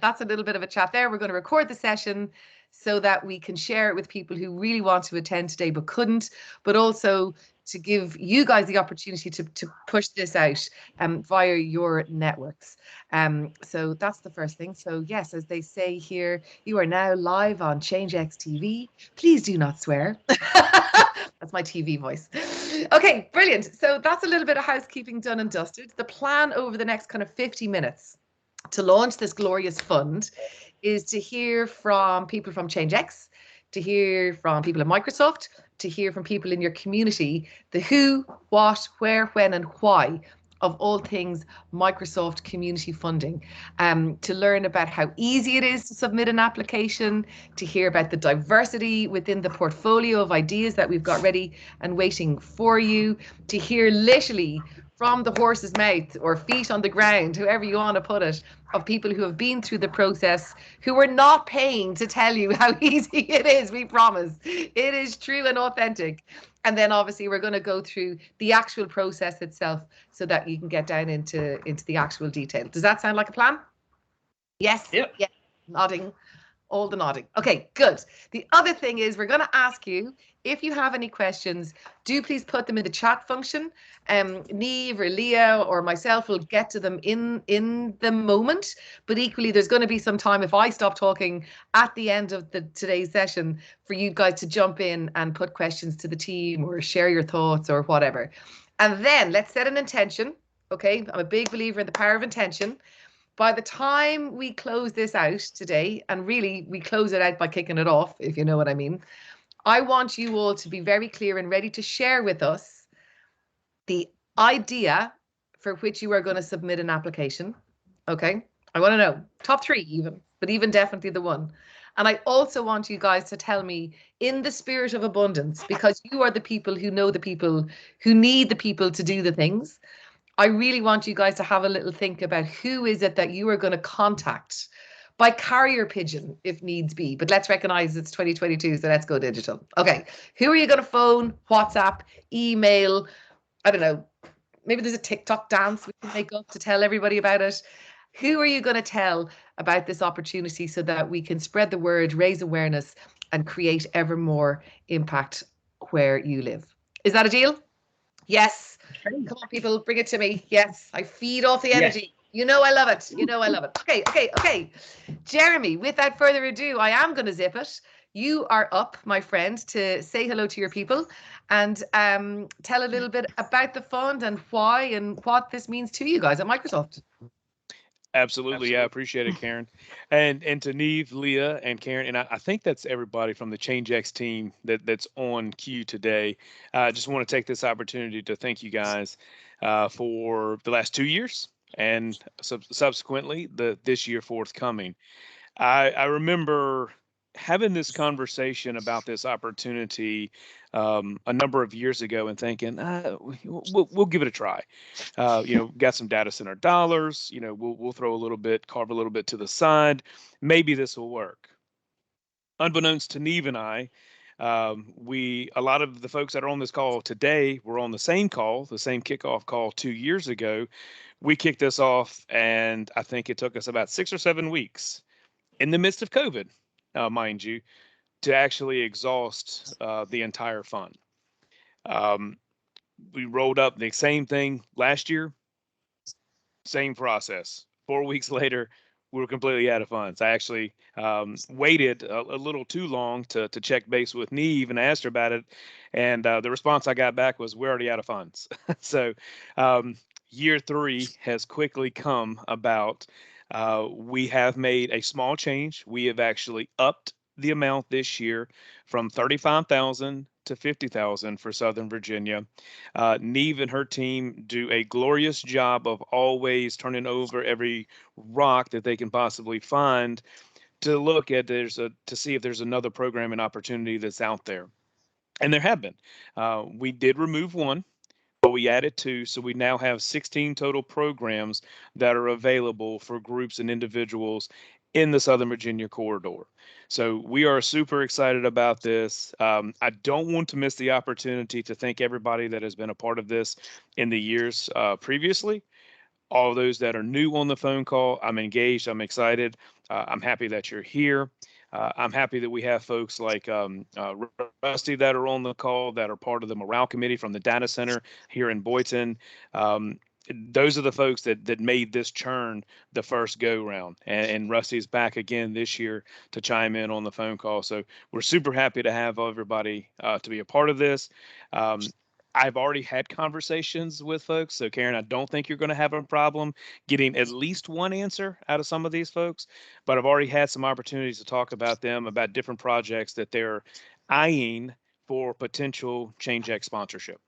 that's a little bit of a chat there. We're going to record the session so that we can share it with people who really want to attend today but couldn't, but also to give you guys the opportunity to push this out via your networks. So that's the first thing. So yes, as they say here, you are now live on ChangeX TV. Please do not swear. That's my TV voice. Okay, brilliant. So that's a little bit of housekeeping done and dusted. The plan over the next kind of 50 minutes to launch this glorious fund is to hear from people from ChangeX, to hear from people at Microsoft, to hear from people in your community, the who, what, where, when, and why of all things Microsoft community funding, to learn about how easy it is to submit an application, to hear about the diversity within the portfolio of ideas that we've got ready and waiting for you, to hear literally from the horse's mouth or feet on the ground, however you want to put it, of people who have been through the process, who are not paying to tell you how easy it is, we promise. It is true and authentic. And then obviously we're going to go through the actual process itself so that you can get down into the actual detail. Does that sound like a plan? Yes? Yep. Yeah. Nodding. All the nodding. Okay, good. The other thing is we're going to ask you, if you have any questions, do please put them in the chat function. Niamh or Leah or myself will get to them in the moment. But equally, there's going to be some time if I stop talking at the end of today's session for you guys to jump in and put questions to the team or share your thoughts or whatever. And then let's set an intention. Okay, I'm a big believer in the power of intention. By the time we close this out today, and really we close it out by kicking it off, if you know what I mean, I want you all to be very clear and ready to share with us the idea for which you are going to submit an application. Okay, I want to know top 3 even, but even definitely the one. And I also want you guys to tell me in the spirit of abundance, because you are the people who know the people who need the people to do the things. I really want you guys to have a little think about who is it that you are going to contact by carrier pigeon if needs be. But let's recognize it's 2022, so let's go digital. Okay, who are you going to phone, WhatsApp, email? I don't know. Maybe there's a TikTok dance we can make up to tell everybody about it. Who are you going to tell about this opportunity so that we can spread the word, raise awareness, and create ever more impact where you live? Is that a deal? Yes. Come on, people, bring it to me. Yes, I feed off the energy. Yes. You know I love it. You know I love it. Okay. Jeremy, without further ado, I am going to zip it. You are up, my friend, to say hello to your people and tell a little bit about the fund and why and what this means to you guys at Microsoft. Absolutely. Yeah, I appreciate it, Karen. And to Niamh, Leah, and Karen, and I think that's everybody from the ChangeX team that's on queue today. I just want to take this opportunity to thank you guys for the last 2 years and subsequently this year forthcoming. I remember having this conversation about this opportunity a number of years ago and thinking, we'll give it a try. Got some data center dollars. We'll throw a little bit, carve a little bit to the side. Maybe this will work. Unbeknownst to Niamh and I, a lot of the folks that are on this call today were on the same call, the same kickoff call 2 years ago. We kicked this off, and I think it took us about 6 or 7 weeks in the midst of COVID, mind you, to actually exhaust the entire fund. We rolled up the same thing last year, same process. 4 weeks later, we were completely out of funds. I actually waited a little too long to check base with Niamh and asked her about it. And the response I got back was, we're already out of funds. So year 3 has quickly come about. We have made a small change. We have actually upped the amount this year from $35,000 to $50,000 for Southern Virginia. Niamh and her team do a glorious job of always turning over every rock that they can possibly find to look at to see if there's another program and opportunity that's out there. And there have been. We did remove one, but we added 2, so we now have 16 total programs that are available for groups and individuals in the Southern Virginia corridor. So we are super excited about this. I don't want to miss the opportunity to thank everybody that has been a part of this in the years previously. All those that are new on the phone call, I'm engaged, I'm excited. I'm happy that you're here. I'm happy that we have folks like Rusty that are on the call that are part of the morale committee from the data center here in Boynton. Um, those are the folks that made this churn the first go round. And Rusty's back again this year to chime in on the phone call. So we're super happy to have everybody to be a part of this. I've already had conversations with folks. So Karen, I don't think you're going to have a problem getting at least one answer out of some of these folks, but I've already had some opportunities to talk about them, about different projects that they're eyeing for potential ChangeX sponsorship.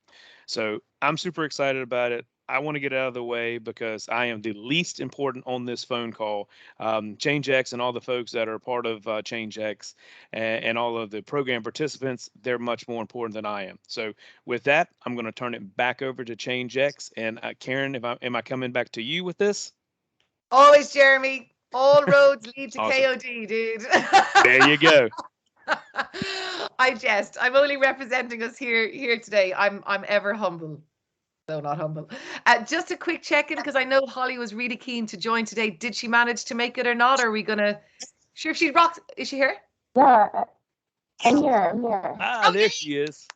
So I'm super excited about it. I want to get out of the way because I am the least important on this phone call. ChangeX and all the folks that are part of ChangeX and all of the program participants, they're much more important than I am. So with that, I'm going to turn it back over to ChangeX. And Karen, am I coming back to you with this? Always, Jeremy. All roads lead to Awesome. KOD, dude. There you go. I jest. I'm only representing us here today. I'm ever humble. No, not humble. Just a quick check-in because I know Holly was really keen to join today. Did she manage to make it or not? Are we gonna? Sure, if she rocks. Is she here? Yeah, I'm here. Ah, there she is.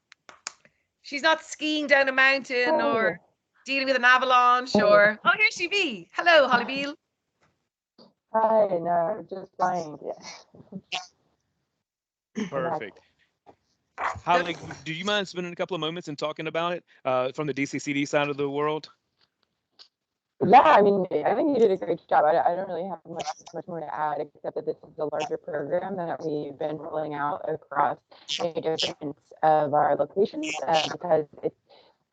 She's not skiing down a mountain or dealing with an avalanche or. Oh, here she be. Hello, Holly Beale. Hi, no, just flying. Yeah. Perfect. Holly, do you mind spending a couple of moments and talking about it from the DCCD side of the world? Yeah, I mean, I think you did a great job. I don't really have much more to add, except that this is a larger program that we've been rolling out across many different of our locations because it's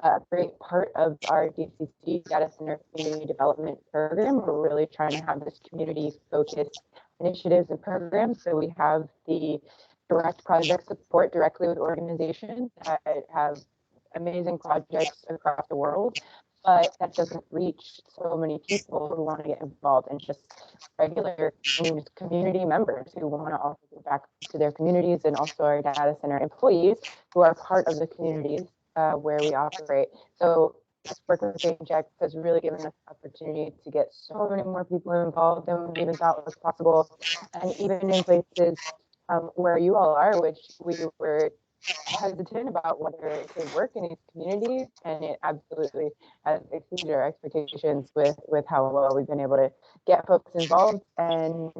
a great part of our DCC Data Center Community Development Program. We're really trying to have this community-focused initiatives and programs. So we have the direct project support directly with organizations that have amazing projects across the world, but that doesn't reach so many people who want to get involved, and just regular community members who want to also give back to their communities, and also our data center employees who are part of the communities where we operate. So this work with ChangeX has really given us the opportunity to get so many more people involved than we even thought was possible, and even in places where you all are, which we were hesitant about whether it could work in these communities, and it absolutely has exceeded our expectations with how well we've been able to get folks involved and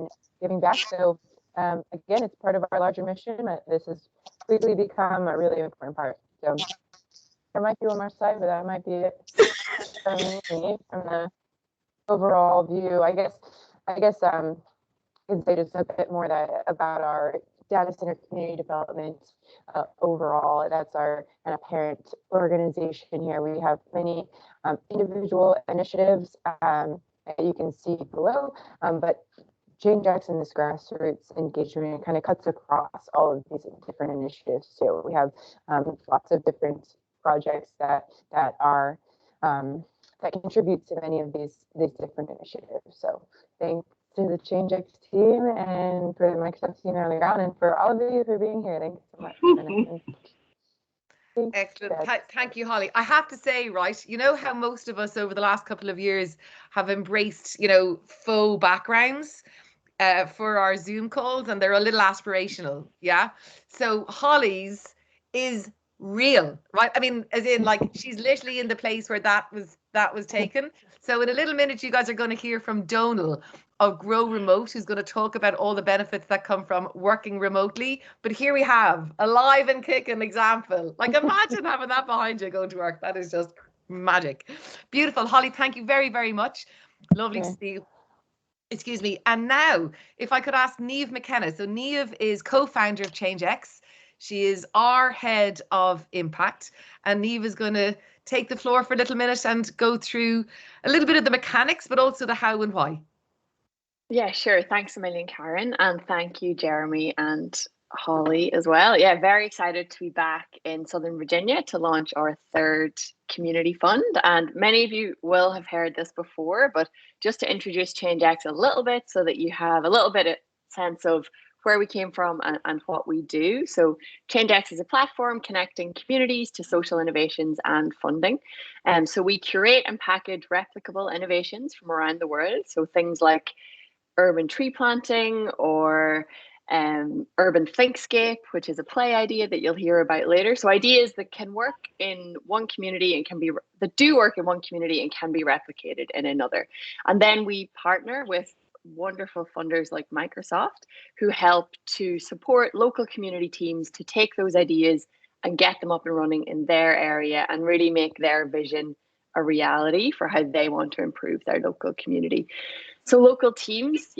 giving back. So again, it's part of our larger mission. This has quickly become a really important part. So there might be one more slide, but that might be it from me from the overall view. I guess I can say just a bit more about our data center community development overall. That's our kind of parent organization here. We have many individual initiatives that you can see below, but ChangeX and this grassroots engagement kind of cuts across all of these different initiatives too. We have lots of different projects that are that contribute to many of these different initiatives. So thanks to the ChangeX team and for the Microsoft team on the ground, and for all of you for being here. Thanks so much. Excellent. Thank you, Holly. I have to say, right, you know how most of us over the last couple of years have embraced, faux backgrounds for our Zoom calls, and they're a little aspirational. Yeah. So Holly's is real, right? I mean, as in, like, she's literally in the place where that was taken. So in a little minute, you guys are going to hear from Donal of Grow Remote, who's going to talk about all the benefits that come from working remotely. But here we have a live and kicking example. Like, imagine having that behind you going to work. That is just magic. Beautiful. Holly, thank you very, very much. Lovely to see you. Excuse me. And now, if I could ask Niamh McKenna. So Niamh is co-founder of ChangeX. She is our head of impact. And Niamh is going to take the floor for a little minute and go through a little bit of the mechanics, but also the how and why. Yeah, sure. Thanks a million, Karen. And thank you, Jeremy and Holly as well. Yeah, very excited to be back in Southern Virginia to launch our third community fund. And many of you will have heard this before, but just to introduce ChangeX a little bit so that you have a little bit of sense of where we came from and what we do. So ChangeX is a platform connecting communities to social innovations and funding. So we curate and package replicable innovations from around the world. So things like urban tree planting or urban Thinkscape, which is a play idea that you'll hear about later. So ideas that can work in one community and that do work in one community and can be replicated in another. And then we partner with wonderful funders like Microsoft, who help to support local community teams to take those ideas and get them up and running in their area and really make their vision a reality for how they want to improve their local community. So local teams,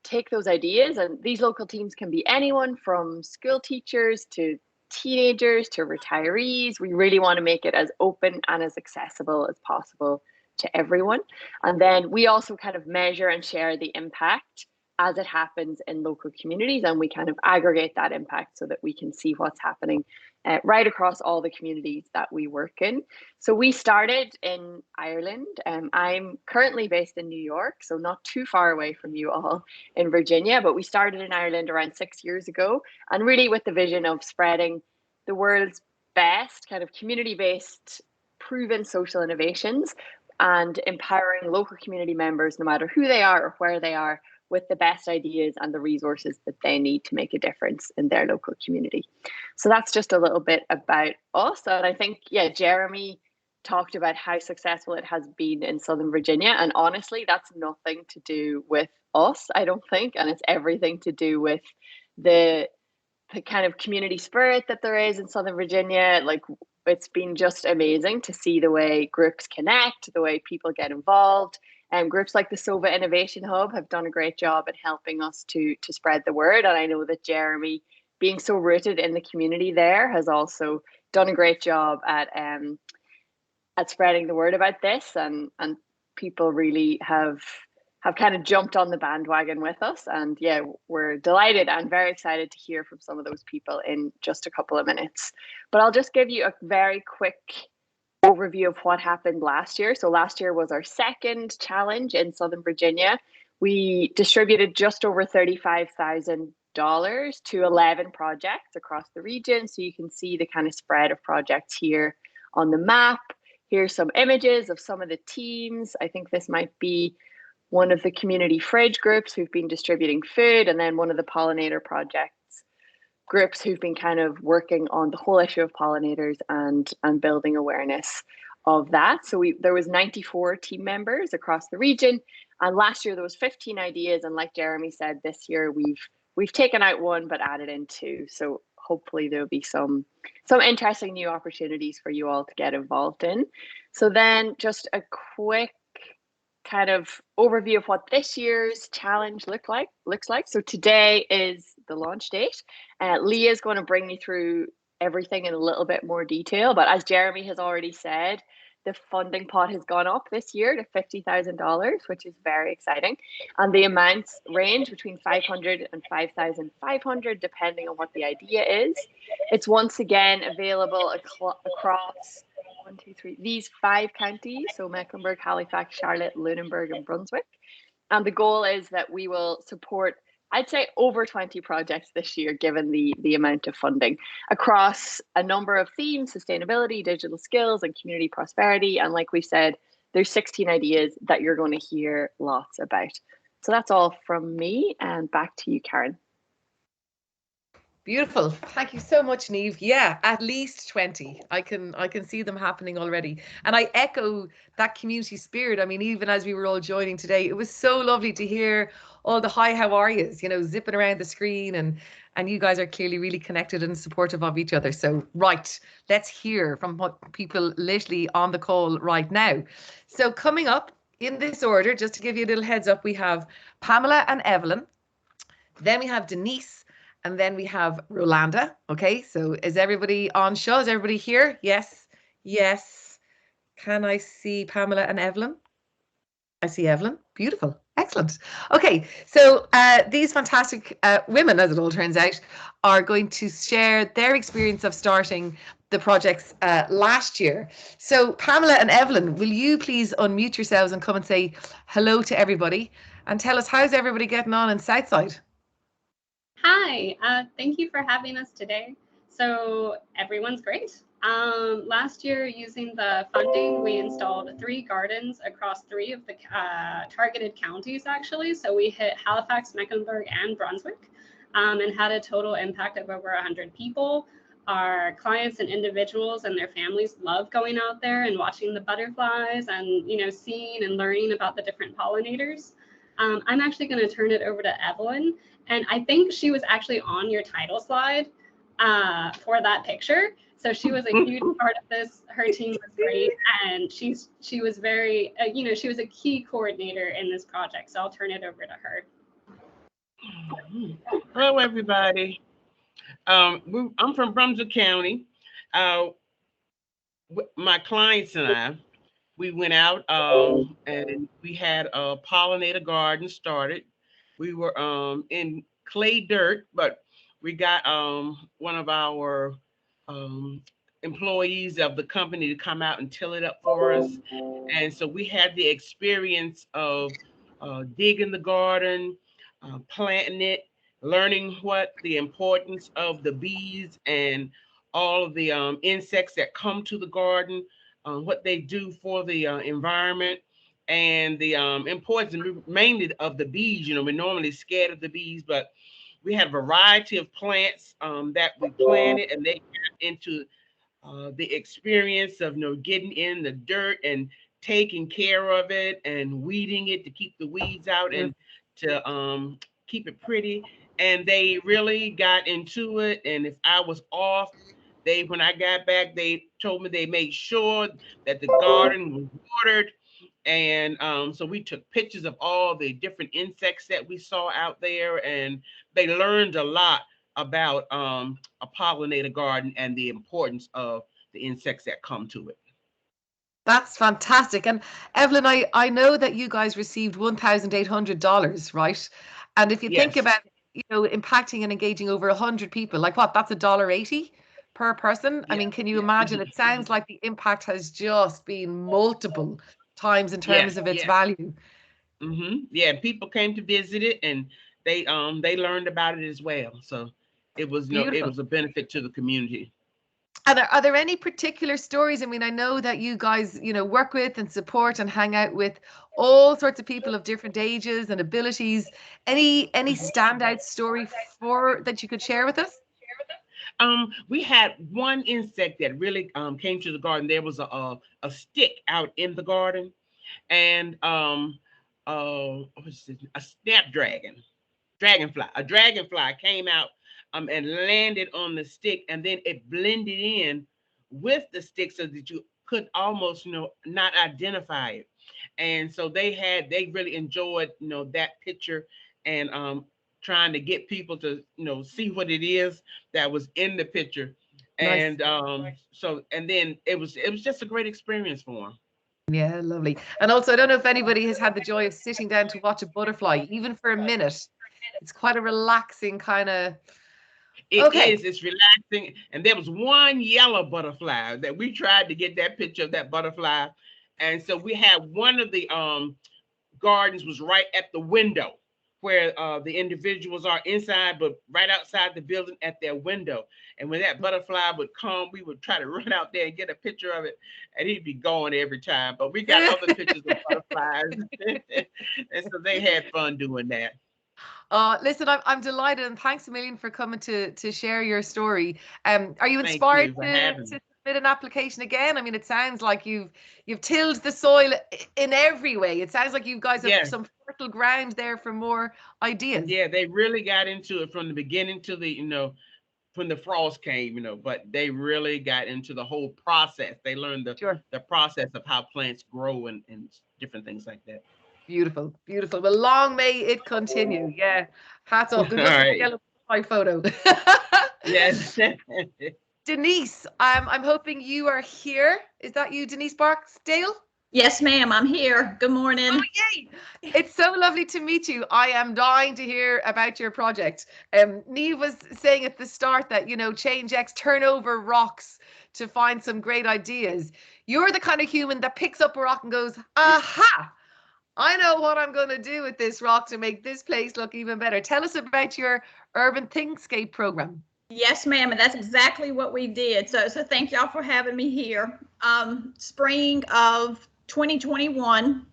take those ideas, and these local teams can be anyone from school teachers to teenagers to retirees. We really want to make it as open and as accessible as possible to everyone. And then we also kind of measure and share the impact as it happens in local communities, and we kind of aggregate that impact so that we can see what's happening right across all the communities that we work in. So we started in Ireland. I'm currently based in New York, so not too far away from you all in Virginia, but we started in Ireland around 6 years ago, and really with the vision of spreading the world's best kind of community-based proven social innovations and empowering local community members, no matter who they are or where they are, with the best ideas and the resources that they need to make a difference in their local community. So that's just a little bit about us. And I think, Jeremy talked about how successful it has been in Southern Virginia. And honestly, that's nothing to do with us, I don't think. And it's everything to do with the kind of community spirit that there is in Southern Virginia. Like, it's been just amazing to see the way groups connect, the way people get involved. And groups like the SOVA Innovation Hub have done a great job at helping us to spread the word. And I know that Jeremy, being so rooted in the community there, has also done a great job at spreading the word about this. And people really have kind of jumped on the bandwagon with us. And we're delighted and very excited to hear from some of those people in just a couple of minutes. But I'll just give you a very quick overview of what happened last year. So last year was our second challenge in Southern Virginia. We distributed just over $35,000 to 11 projects across the region. So you can see the kind of spread of projects here on the map. Here's some images of some of the teams. I think this might be one of the community fridge groups who've been distributing food, and then one of the Pollinator projects groups who've been kind of working on the whole issue of pollinators and building awareness of that. So there was 94 team members across the region, and last year there was 15 ideas, and like Jeremy said, this year we've taken out one but added in two. So hopefully there'll be some interesting new opportunities for you all to get involved in. So then just a quick kind of overview of what this year's challenge looks like. So today is the launch date. Leah is going to bring you through everything in a little bit more detail, but as Jeremy has already said, the funding pot has gone up this year to $50,000, which is very exciting. And the amounts range between $500 and $5,500, depending on what the idea is. It's once again available across these 5 counties, so Mecklenburg, Halifax, Charlotte, Lunenburg, and Brunswick. And the goal is that we will support, I'd say, over 20 projects this year, given the amount of funding across a number of themes: sustainability, digital skills, and community prosperity. And like we said, there's 16 ideas that you're going to hear lots about. So that's all from me, and back to you, Karen. Beautiful. Thank you so much, Niamh. Yeah, at least 20. I can see them happening already. And I echo that community spirit. I mean, even as we were all joining today, it was so lovely to hear all the hi, how are yous, zipping around the screen, and you guys are clearly really connected and supportive of each other. So right, let's hear from what people literally on the call right now. So coming up in this order, just to give you a little heads up, we have Pamela and Evelyn. Then we have Denise. And then we have Rolanda. Okay, so is everybody on show? Is everybody here? Yes. Yes. Can I see Pamela and Evelyn? I see Evelyn. Beautiful. Excellent. Okay, so these fantastic women, as it all turns out, are going to share their experience of starting the projects last year. So Pamela and Evelyn, will you please unmute yourselves and come and say hello to everybody and tell us, how's everybody getting on in Southside? Hi, thank you for having us today. So everyone's great. Last year, using the funding, we installed 3 gardens across 3 of the targeted counties, actually. So we hit Halifax, Mecklenburg, and Brunswick, and had a total impact of over 100 people. Our clients and individuals and their families love going out there and watching the butterflies and, you know, seeing and learning about the different pollinators. I'm actually going to turn it over to Evelyn. And I think she was actually on your title slide for that picture. So she was a huge part of this. Her team was great, and she was very, you know, she was a key coordinator in this project. So I'll turn it over to her. Hello, everybody. I'm from Brunswick County. My clients and I, we went out and we had a pollinator garden started. We were in clay dirt, but we got one of our employees of the company to come out and till it up for us. And so we had the experience of digging the garden, planting it, learning what the importance of the bees and all of the insects that come to the garden, what they do for the environment, and the importance mainly of the bees. You know, we're normally scared of the bees, but we had a variety of plants that we planted, and they got into the experience of, you know, getting in the dirt and taking care of it and weeding it to keep the weeds out and to keep it pretty. And they really got into it. And if I was off, when I got back, they told me they made sure that the garden was watered. And so we took pictures of all the different insects that we saw out there, and they learned a lot about a pollinator garden and the importance of the insects that come to it. That's fantastic. And Evelyn, I know that you guys received $1,800, right? And if you think Yes. about, you know, impacting and engaging over 100 people, like what, that's $1.80 per person. I Yeah. mean, can you imagine? It sounds like the impact has just been multiple times in terms of its value. Yeah, people came to visit it, and they learned about it as well. So it was it was a benefit to the community. And are there any particular stories? I mean, I know that you guys, you know, work with and support and hang out with all sorts of people of different ages and abilities. Any standout story that you could share with us? We had one insect that really came to the garden. There was a stick out in the garden, and a snapdragon, a dragonfly came out and landed on the stick, and then it blended in with the stick so that you could almost, you know, not identify it. And so they really enjoyed, you know, that picture, and trying to get people to, you know, see what it is that was in the picture. And so, and then it was just a great experience for them. Yeah, lovely. And also, I don't know if anybody has had the joy of sitting down to watch a butterfly, even for a minute. It's quite a relaxing kind of. It's relaxing. And there was one yellow butterfly that we tried to get that picture of that butterfly. And so we had one of the gardens was right at the window where the individuals are inside, but right outside the building at their window. And when that butterfly would come, we would try to run out there and get a picture of it, and he'd be gone every time. But we got other pictures of butterflies. And so they had fun doing that. Listen, I'm delighted, and thanks a million for coming to share your story. Are you inspired to submit an application again? I mean, it sounds like you've tilled the soil in every way. It sounds like you guys have some fertile ground there for more ideas. Yeah, they really got into it from the beginning to the, you know, when the frost came, you know, but they really got into the whole process. They learned the process of how plants grow and different things like that. Beautiful, beautiful. Well, long may it continue. Yeah, hats off. Good luck with the yellow butterfly photo. Yes. Denise, I'm hoping you are here. Is that you, Denise Barksdale? Yes, ma'am. I'm here. Good morning. Oh, yay. It's so lovely to meet you. I am dying to hear about your project. Niamh was saying at the start that, you know, ChangeX turn over rocks to find some great ideas. You're the kind of human that picks up a rock and goes, aha, I know what I'm going to do with this rock to make this place look even better. Tell us about your Urban Thinkscape program. Yes, ma'am, and that's exactly what we did. So thank y'all for having me here. Spring of 2021,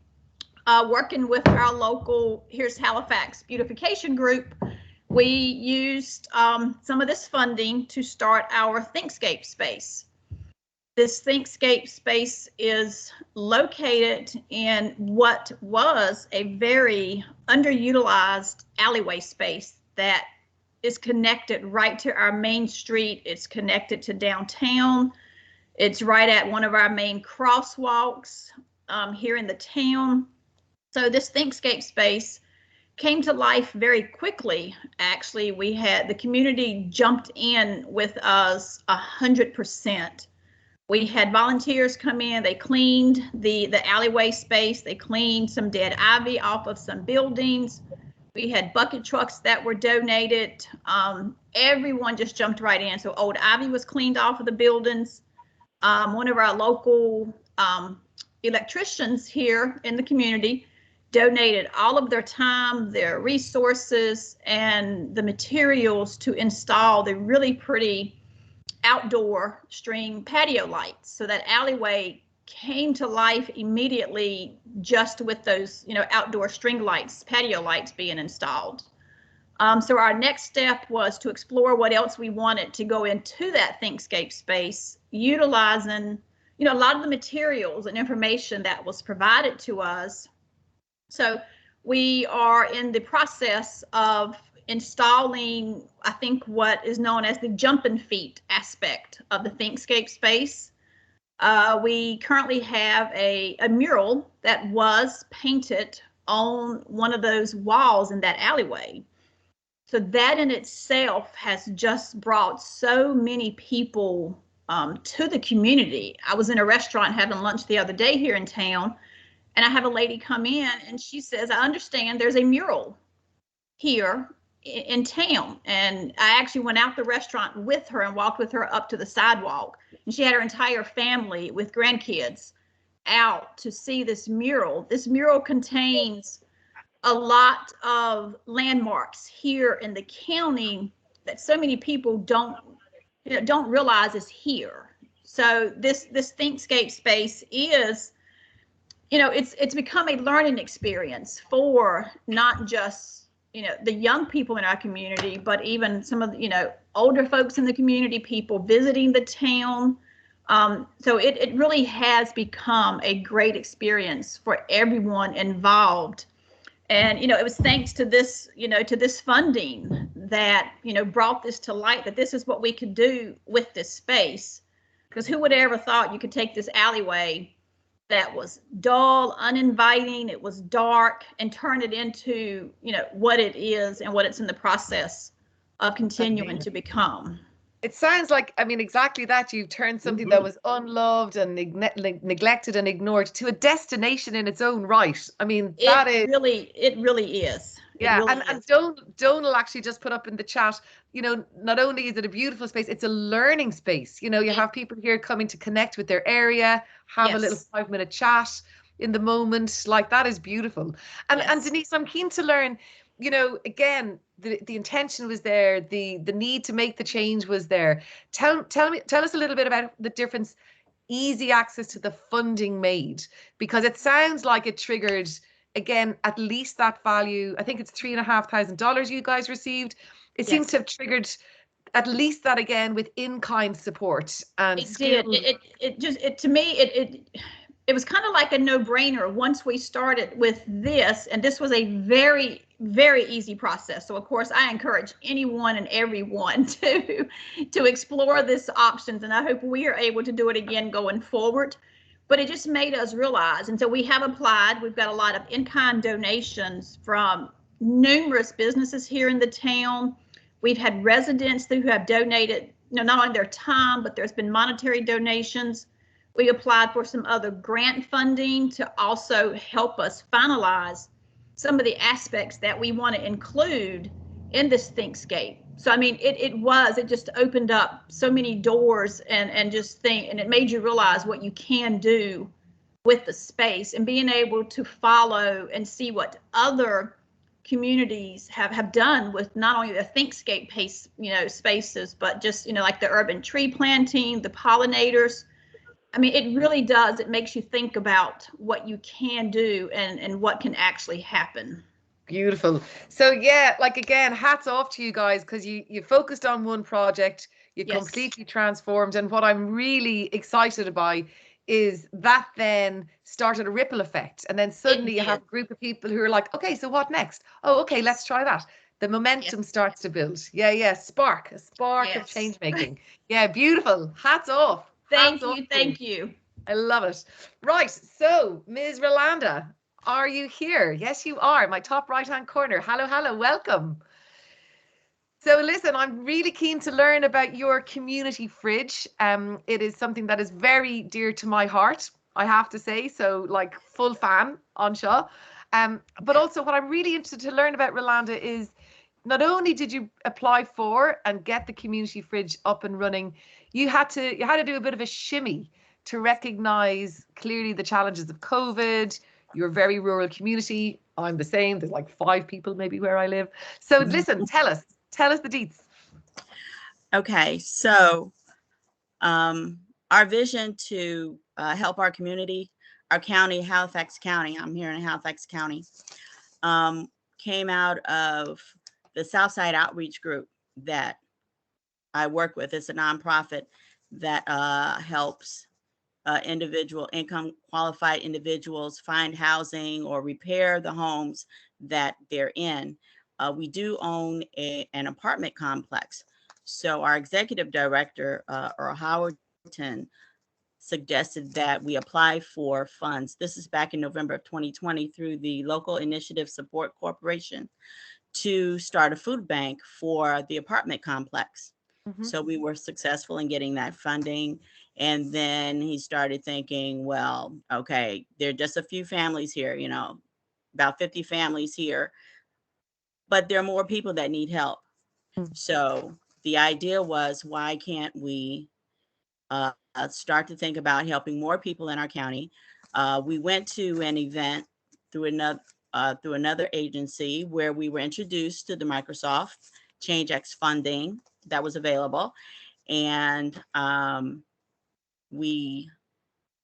working with our local, here's Halifax Beautification Group, we used some of this funding to start our Thinkscape space. This Thinkscape space is located in what was a very underutilized alleyway space that is connected right to our main street. It's connected to downtown. It's right at one of our main crosswalks here in the town. So this Thinkscape space came to life very quickly. Actually, we had the community jumped in with us 100%. We had volunteers come in, they cleaned the alleyway space, they cleaned some dead ivy off of some buildings. We had bucket trucks that were donated. Everyone just jumped right in. So old ivy was cleaned off of the buildings. One of our local electricians here in the community donated all of their time, their resources, and the materials to install the really pretty outdoor string patio lights. So that alleyway came to life immediately just with those, outdoor string lights, patio lights being installed. So our next step was to explore what else we wanted to go into that Thinkscape space, utilizing, a lot of the materials and information that was provided to us. So we are in the process of installing, I think, what is known as the jumping feet aspect of the Thinkscape space. We currently have a mural that was painted on one of those walls in that alleyway. So that in itself has just brought so many people to the community. I was in a restaurant having lunch the other day here in town, and I have a lady come in and she says, I understand there's a mural here in town. And I actually went out the restaurant with her and walked with her up to the sidewalk. And she had her entire family with grandkids out to see this mural. This mural contains a lot of landmarks here in the county that so many people don't realize is here. So this Thinkscape space is, it's become a learning experience for not just the young people in our community, but even some of the, older folks in the community, people visiting the town. So it really has become a great experience for everyone involved. And, it was thanks to this, to this funding that, brought this to light, that this is what we could do with this space. Because who would have ever thought you could take this alleyway that was dull, uninviting, it was dark, and turn it into, what it is and what it's in the process of continuing to become. It sounds like, exactly that. You've turned something that was unloved and neglected and ignored to a destination in its own right. It really is. Yeah, and Donal will actually just put up in the chat, not only is it a beautiful space, it's a learning space. You have people here coming to connect with their area, have a little 5-minute chat in the moment. Like, that is beautiful. And Denise, I'm keen to learn, again, the intention was there, the need to make the change was there. Tell us a little bit about the difference easy access to the funding made, because it sounds like it triggered, again, at least that value. I think it's $3,500 you guys received. It seems to have triggered at least that, again, with in-kind support and skills. It was kind of like a no-brainer once we started with this, and this was a very, very easy process. So of course I encourage anyone and everyone to explore this options, and I hope we are able to do it again going forward. But it just made us realize, and so we have applied. We've got a lot of in-kind donations from numerous businesses here in the town. We've had residents who have donated, not only their time, but there's been monetary donations. We applied for some other grant funding to also help us finalize some of the aspects that we want to include in this Thinkscape. So, it just opened up so many doors and it made you realize what you can do with the space and being able to follow and see what other communities have done with not only the Thinkscape pace, spaces, but just, like the urban tree planting, the pollinators. I mean, it really does. It makes you think about what you can do and what can actually happen. Beautiful. So yeah, like again, hats off to you guys, because you focused on one project, you Yes. completely transformed. And what I'm really excited about is that then started a ripple effect. And then suddenly you have a group of people who are like, okay, so what next? Oh, okay, let's try that. The momentum starts to build. Yeah, a spark of change making. Yeah, beautiful. Hats off. Thank you. I love it. Right, so Ms. Rolanda, are you here? Yes, you are. My top right-hand corner. Hello, welcome. So listen, I'm really keen to learn about your community fridge. It is something that is very dear to my heart, I have to say. So like full fan on Shaw. But also what I'm really interested to learn about, Rolanda, is not only did you apply for and get the community fridge up and running, you had to do a bit of a shimmy to recognize clearly the challenges of COVID. You're a very rural community. I'm the same. There's like 5 people maybe where I live. So listen, tell us the deets. Okay, so our vision to help our community, our county, Halifax County, I'm here in Halifax County, came out of the Southside Outreach Group that I work with. It's a nonprofit that helps income qualified individuals find housing or repair the homes that they're in. We do own an apartment complex. So our executive director, Earl Howerton, suggested that we apply for funds. This is back in November of 2020 through the Local Initiative Support Corporation to start a food bank for the apartment complex. So we were successful in getting that funding. And then he started thinking, well, okay, there are just a few families here, about 50 families here, but there are more people that need help. So the idea was, why can't we start to think about helping more people in our county? We went to an event through another agency where we were introduced to the Microsoft ChangeX funding that was available. And we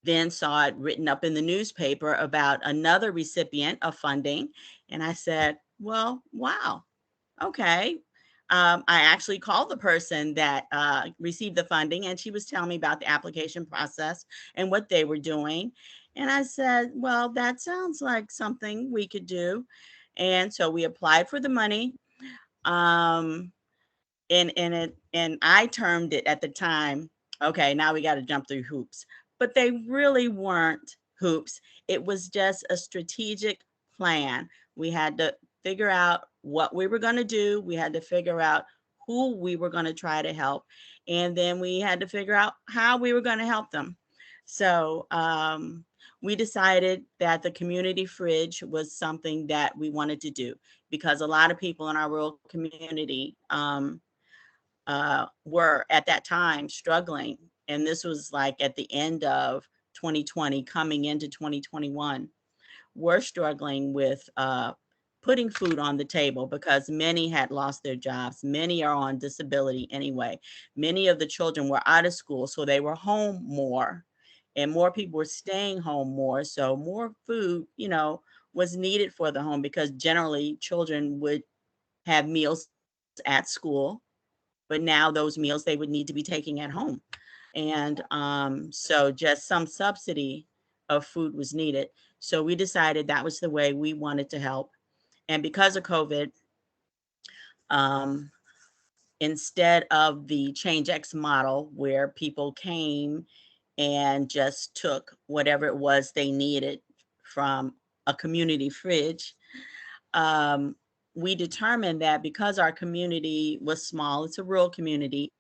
then saw it written up in the newspaper about another recipient of funding. And I said, well, wow, okay. I actually called the person that received the funding, and she was telling me about the application process and what they were doing. And I said, well, that sounds like something we could do. And so we applied for the money. And I termed it at the time, okay, now we got to jump through hoops. But they really weren't hoops. It was just a strategic plan. We had to figure out what we were going to do. We had to figure out who we were going to try to help. And then we had to figure out how we were going to help them. So we decided that the community fridge was something that we wanted to do, because a lot of people in our rural community were at that time struggling. And this was like at the end of 2020, coming into 2021, we're struggling with putting food on the table, because many had lost their jobs. Many are on disability anyway. Many of the children were out of school, so they were home more, and more people were staying home more. So more food, was needed for the home, because generally children would have meals at school, but now those meals they would need to be taking at home. And so just some subsidy of food was needed. So we decided that was the way we wanted to help. And because of COVID, instead of the ChangeX model, where people came and just took whatever it was they needed from a community fridge, we determined that because our community was small, it's a rural community,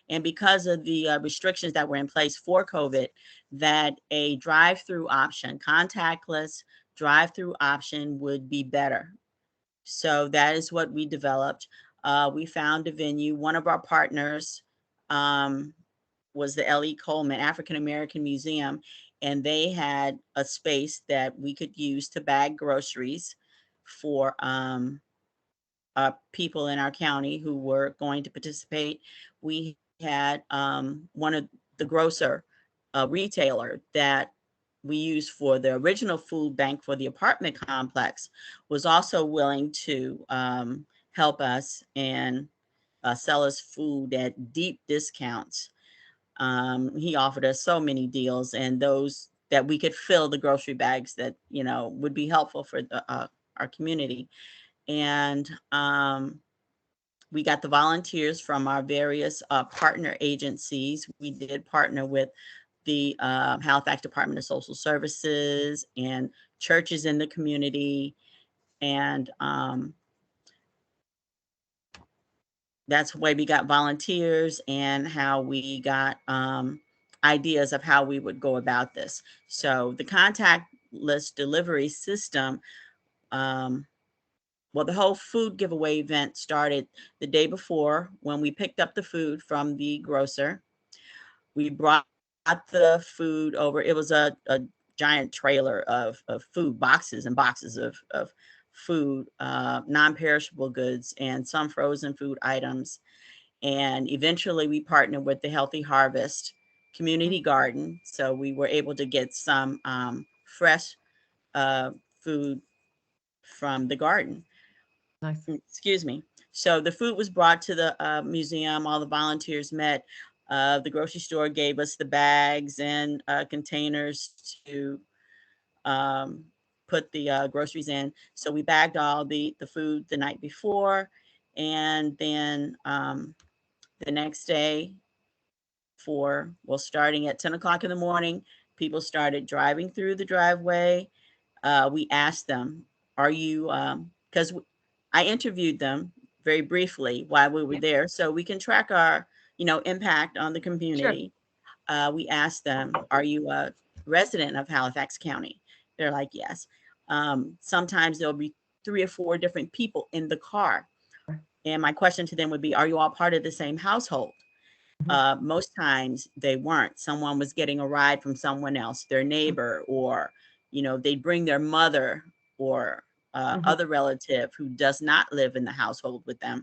and because of the restrictions that were in place for COVID, that a drive-through option, contactless drive-through option, would be better. So that is what we developed. We found a venue. One of our partners was the L.E. Coleman African American Museum, and they had a space that we could use to bag groceries for people in our county who were going to participate. We had one of the grocer retailer that we used for the original food bank for the apartment complex was also willing to help us and sell us food at deep discounts. He offered us so many deals, and those that we could fill the grocery bags that, you know, would be helpful for our community. And we got the volunteers from our various partner agencies. We did partner with the Halifax Department of Social Services and churches in the community. And that's the way we got volunteers and how we got ideas of how we would go about this. So the contactless delivery system, well, the whole food giveaway event started the day before when we picked up the food from the grocer. We brought the food over. It was a giant trailer of food, boxes and boxes of food, non-perishable goods, and some frozen food items. And eventually we partnered with the Healthy Harvest Community Garden. So we were able to get some fresh food from the garden. Nice. Excuse me. So the food was brought to the museum. All the volunteers met. The grocery store gave us the bags and containers to put the groceries in. So we bagged all the food the night before. And then the next day starting at 10 o'clock in the morning, people started driving through the driveway. We asked them, are you, because I interviewed them very briefly while we were there so we can track our, impact on the community. Sure. We asked them, are you a resident of Halifax County? They're like, yes. Sometimes there'll be 3 or 4 different people in the car. And my question to them would be, are you all part of the same household? Most times they weren't. Someone was getting a ride from someone else, their neighbor, or, they'd bring their mother or other relative who does not live in the household with them.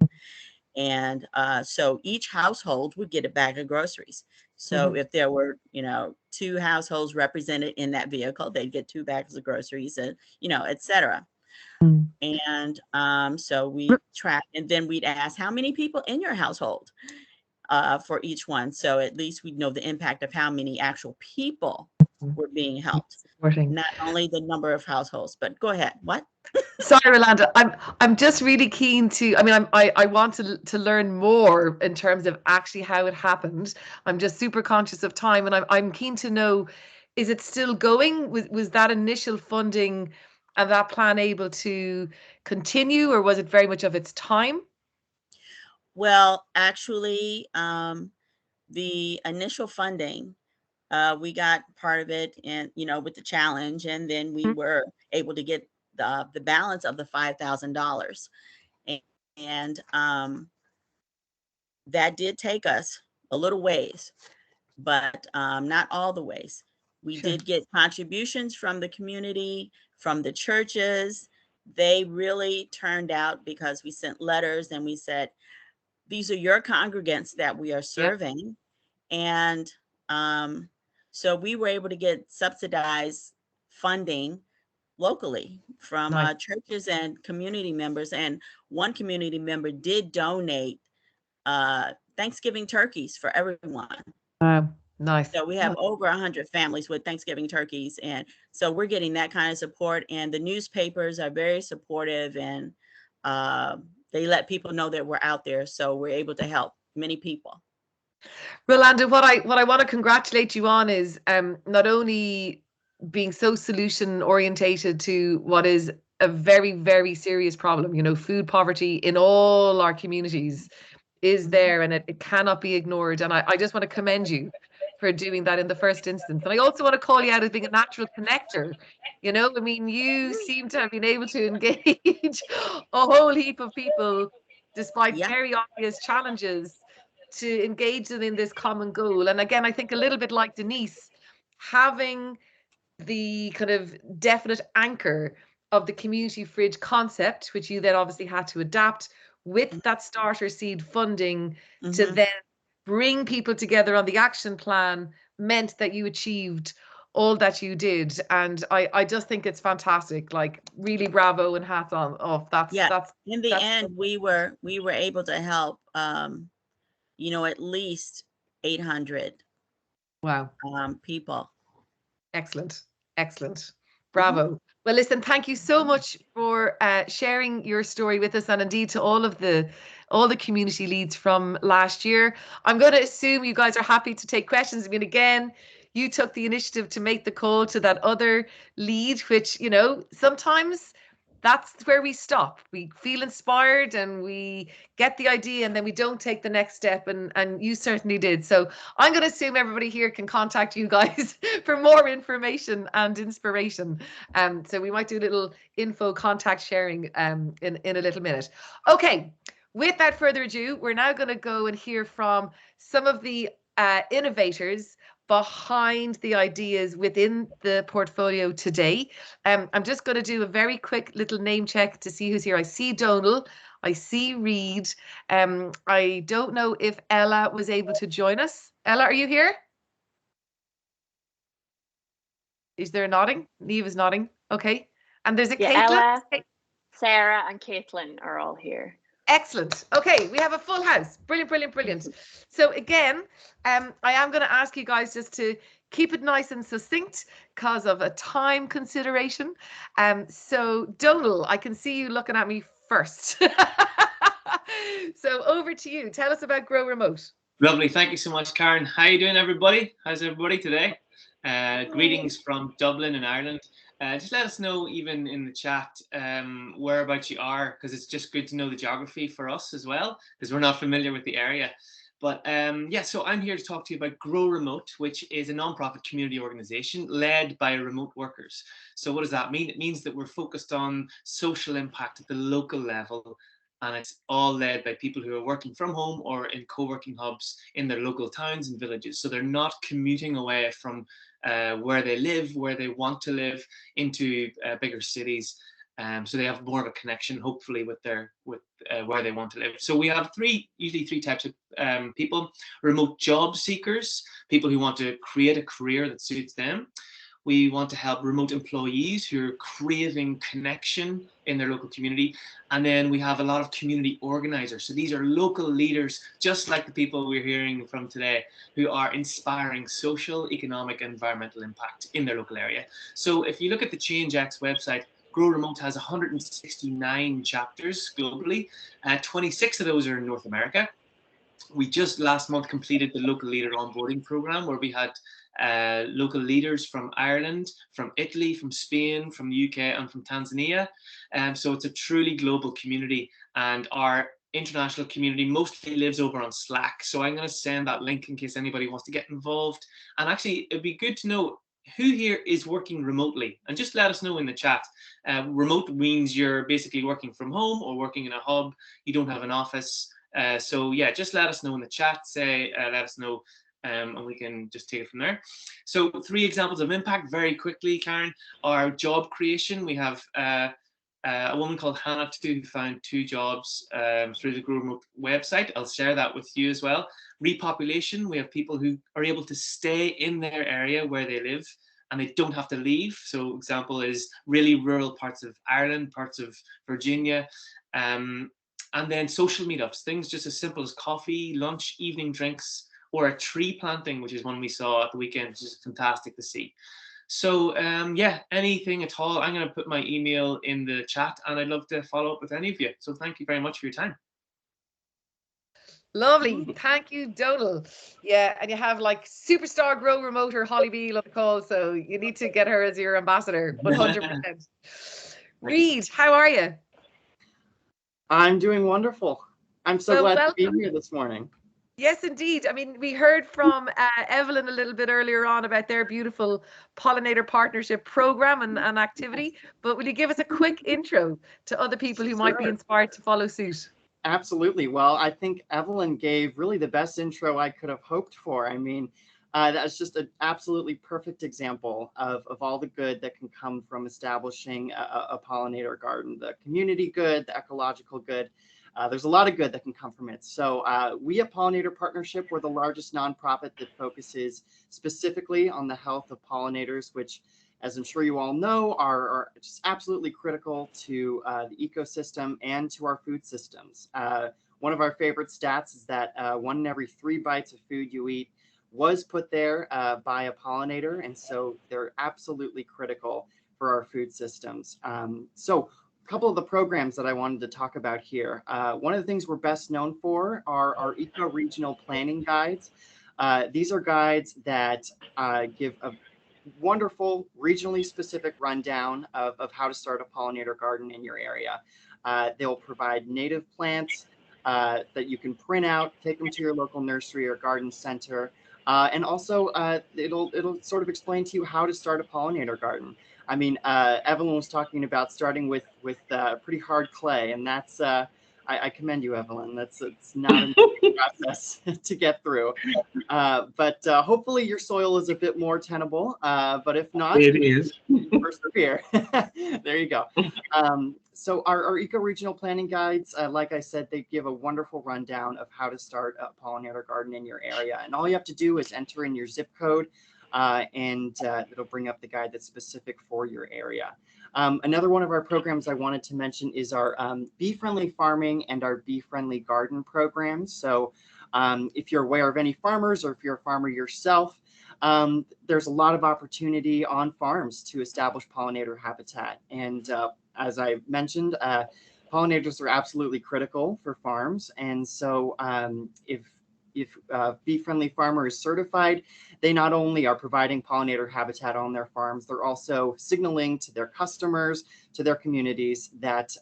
And so each household would get a bag of groceries. So if there were, 2 households represented in that vehicle, they'd get 2 bags of groceries, and, et cetera. And so we track, and then we'd ask, how many people in your household for each one? So at least we'd know the impact of how many actual people were being helped. Not only the number of households, but go ahead. What? Sorry, Rolanda. I'm just really keen to. I mean, I want to learn more in terms of actually how it happened. I'm just super conscious of time, and I'm keen to know: is it still going? Was that initial funding and that plan able to continue, or was it very much of its time? Well, actually, the initial funding, we got part of it, and with the challenge, and then we were able to get the balance of the $5,000, and that did take us a little ways, but not all the ways. We did get contributions from the community, from the churches. They really turned out because we sent letters and we said, these are your congregants that we are serving. And so we were able to get subsidized funding locally from churches and community members. And one community member did donate Thanksgiving turkeys for everyone. Nice. So we have over 100 families with Thanksgiving turkeys. And so we're getting that kind of support. And the newspapers are very supportive, and they let people know that we're out there. So we're able to help many people. Rolanda, what I want to congratulate you on is not only being so solution orientated to what is a very, very serious problem. Food poverty in all our communities is there, and it cannot be ignored. And I just want to commend you for doing that in the first instance. And I also want to call you out as being a natural connector. I mean, you seem to have been able to engage a whole heap of people despite very obvious challenges, to engage them in this common goal. And again, I think a little bit like Denise, having the kind of definite anchor of the community fridge concept, which you then obviously had to adapt with that starter seed funding to then bring people together on the action plan, meant that you achieved all that you did. And I just think it's fantastic. Like, really bravo and hats on off. That's in the end, we were able to help you know, at least 800 wow. people. Excellent. Excellent. Bravo. Well, listen, thank you so much for sharing your story with us, and indeed to all the community leads from last year. I'm going to assume you guys are happy to take questions. I mean, again, you took the initiative to make the call to that other lead, which, you know, sometimes that's where we stop. We feel inspired and we get the idea, and then we don't take the next step, and you certainly did. So I'm going to assume everybody here can contact you guys for more information and inspiration. So we might do a little info contact sharing in a little minute. Okay, without further ado, we're now going to go and hear from some of the innovators behind the ideas within the portfolio today. I'm just going to do a very quick little name check to see who's here. I see Donal, I see Reed. I don't know if Ella was able to join us. Ella, are you here? Is there a nodding? Neve is nodding. Okay. And there's a Caitlin. Ella, Sarah, and Caitlin are all here. Excellent. Okay, we have a full house. Brilliant, brilliant, brilliant. So again, I am going to ask you guys just to keep it nice and succinct because of a time consideration. So Donal, I can see you looking at me first. So over to you. Tell us about Grow Remote. Lovely. Thank you so much, Karen. How you doing, everybody? How's everybody today? Greetings from Dublin in Ireland. Just let us know, even in the chat, whereabouts you are, because it's just good to know the geography for us as well, because we're not familiar with the area. But yeah, so I'm here to talk to you about Grow Remote, which is a nonprofit community organization led by remote workers. So what does that mean? It means that we're focused on social impact at the local level, and it's all led by people who are working from home or in co-working hubs in their local towns and villages. So they're not commuting away from where they live, where they want to live, into bigger cities. So they have more of a connection, hopefully, with where they want to live. So we have usually three types of people: remote job seekers, people who want to create a career that suits them. We want to help remote employees who are craving connection in their local community. And then we have a lot of community organizers. So these are local leaders, just like the people we're hearing from today, who are inspiring social, economic, and environmental impact in their local area. So if you look at the ChangeX website, Grow Remote has 169 chapters globally. 26 of those are in North America. We just last month completed the local leader onboarding program, where we had local leaders from Ireland, from Italy, from Spain, from the UK, and from Tanzania. So it's a truly global community, and our international community mostly lives over on Slack. So I'm going to send that link in case anybody wants to get involved. And actually, it'd be good to know who here is working remotely, and just let us know in the chat. Remote means you're basically working from home or working in a hub. You don't have an office. So yeah, just let us know in the chat. Say, let us know, and we can just take it from there. So 3 examples of impact very quickly, Karen. Our job creation, we have a woman called Hannah who found 2 jobs through the Grow Remote website. I'll share that with you as well. Repopulation, we have people who are able to stay in their area where they live, and they don't have to leave. So example is really rural parts of Ireland, parts of Virginia. And then social meetups, things just as simple as coffee, lunch, evening drinks, or a tree planting, which is one we saw at the weekend, which is fantastic to see. So yeah, anything at all. I'm going to put my email in the chat, and I'd love to follow up with any of you. So thank you very much for your time. Lovely. Thank you, Donal. Yeah, and you have like superstar Grow Remoter Holly Beale on the call, so you need to get her as your ambassador, 100%. Reed, how are you? I'm doing wonderful. I'm so glad to be here this morning. Yes, indeed. I mean, we heard from Evelyn a little bit earlier on about their beautiful Pollinator Partnership program and activity, but will you give us a quick intro to other people who might be inspired to follow suit? Absolutely. Well, I think Evelyn gave really the best intro I could have hoped for. I mean, That's just an absolutely perfect example of all the good that can come from establishing a pollinator garden, the community good, the ecological good. There's a lot of good that can come from it. So we at Pollinator Partnership, we're the largest nonprofit that focuses specifically on the health of pollinators, which, as I'm sure you all know, are just absolutely critical to the ecosystem and to our food systems. One of our favorite stats is that 1 in every 3 bites of food you eat was put there by a pollinator, and so they're absolutely critical for our food systems. So a couple of the programs that I wanted to talk about here. One of the things we're best known for are our eco-regional planning guides. These are guides that give a wonderful regionally specific rundown of how to start a pollinator garden in your area. They'll provide native plants that you can print out, take them to your local nursery or garden center. And also it'll sort of explain to you how to start a pollinator garden. I mean, Evelyn was talking about starting with pretty hard clay, and that's I commend you, Evelyn. It's not an easy process to get through, but hopefully your soil is a bit more tenable. But if not, it is. Persevere. There you go. So our eco-regional planning guides, like I said, they give a wonderful rundown of how to start a pollinator garden in your area. And all you have to do is enter in your zip code, and it'll bring up the guide that's specific for your area. Another one of our programs I wanted to mention is our bee-friendly farming and our bee-friendly garden programs. So if you're aware of any farmers, or if you're a farmer yourself, there's a lot of opportunity on farms to establish pollinator habitat. And as I mentioned, pollinators are absolutely critical for farms. And so if Bee-Friendly Farmer is certified, they not only are providing pollinator habitat on their farms, they're also signaling to their customers, to their communities, that